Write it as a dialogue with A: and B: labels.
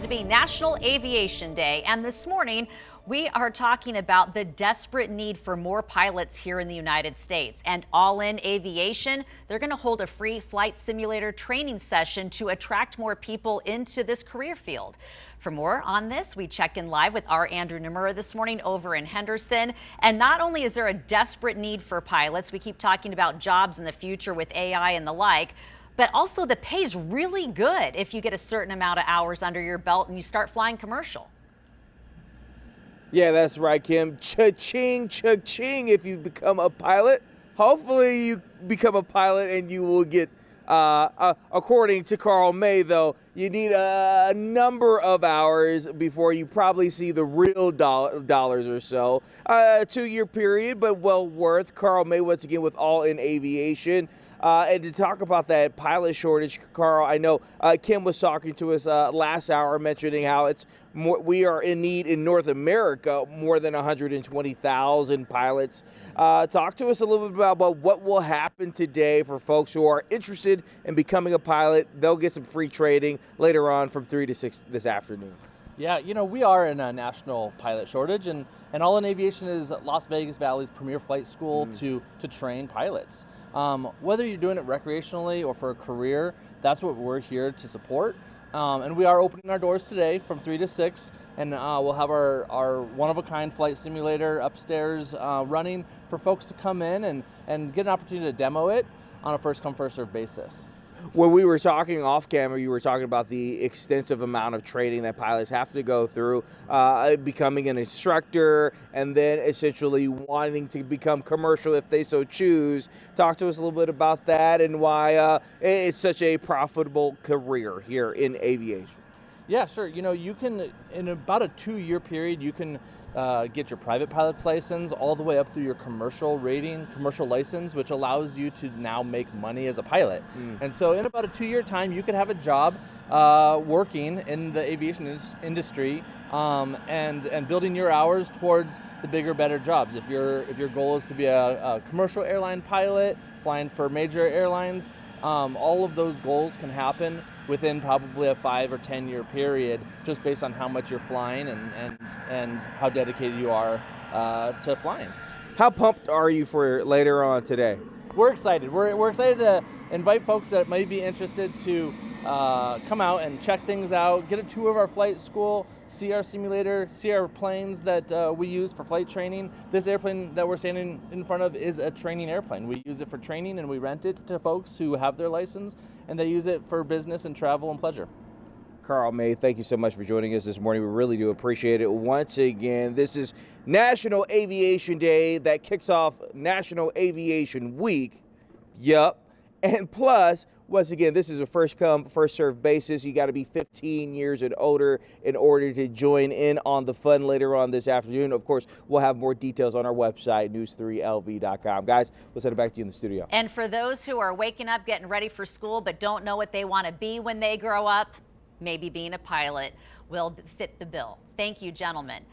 A: to be National Aviation Day, and this morning we are talking about the desperate need for more pilots here in the United States. And In Aviation, they're going to hold a free flight simulator training session to attract more people into this career field. For more on this, we check in live with our Andrew Nomura this morning over in Henderson. And not only is there a desperate need for pilots, we keep talking about jobs in the future with AI and the like, but also the pay's really good if you get a certain amount of hours under your belt and you start flying commercial.
B: Yeah, that's right, Kim. Cha-ching, cha-ching if you become a pilot. Hopefully you become a pilot and you will get, according to Carl May, though, you need a number of hours before you probably see the real dollars or so. A 2-year period, but well worth. Carl May, once again, with In Aviation. And to talk about that pilot shortage, Carl, I know Kim was talking to us last hour, mentioning how it's we are in need in North America, more than 120,000 pilots. Talk to us a little bit about what will happen today for folks who are interested in becoming a pilot. They'll get some free training later on from 3 to 6 this afternoon.
C: Yeah, you know, we are in a national pilot shortage, and In Aviation is Las Vegas Valley's premier flight school to train pilots. Whether you're doing it recreationally or for a career, that's what we're here to support. And we are opening our doors today from 3 to 6, and we'll have our one-of-a-kind flight simulator upstairs running for folks to come in and get an opportunity to demo it on a first-come, first-served basis.
B: When we were talking off camera, you were talking about the extensive amount of training that pilots have to go through, becoming an instructor, and then essentially wanting to become commercial if they so choose. Talk to us a little bit about that and why it's such a profitable career here in aviation.
C: Yeah, sure. You know, you can, in about a 2-year period, you can get your private pilot's license all the way up through your commercial license, which allows you to now make money as a pilot. And so in about a 2-year time, you could have a job working in the aviation industry and building your hours towards the bigger, better jobs. If your goal is to be a commercial airline pilot, flying for major airlines, all of those goals can happen within probably a 5 or 10-year period, just based on how much you're flying and how dedicated you are to flying.
B: How pumped are you for later on today?
C: We're excited. We're excited to invite folks that might be interested to come out and check things out, get a tour of our flight school, see our simulator, see our planes that we use for flight training. This airplane that we're standing in front of is a training airplane. We use it for training and we rent it to folks who have their license, and they use it for business and travel and pleasure.
B: Carl May, thank you so much for joining us this morning. We really do appreciate it. Once again, this is National Aviation Day that kicks off National Aviation Week. Yup. And plus, once again, this is a first come, first served basis. You got to be 15 years and older in order to join in on the fun later on this afternoon. Of course, we'll have more details on our website, news3lv.com. Guys, we'll send it back to you in the studio.
A: And for those who are waking up, getting ready for school, but don't know what they want to be when they grow up, maybe being a pilot will fit the bill. Thank you, gentlemen.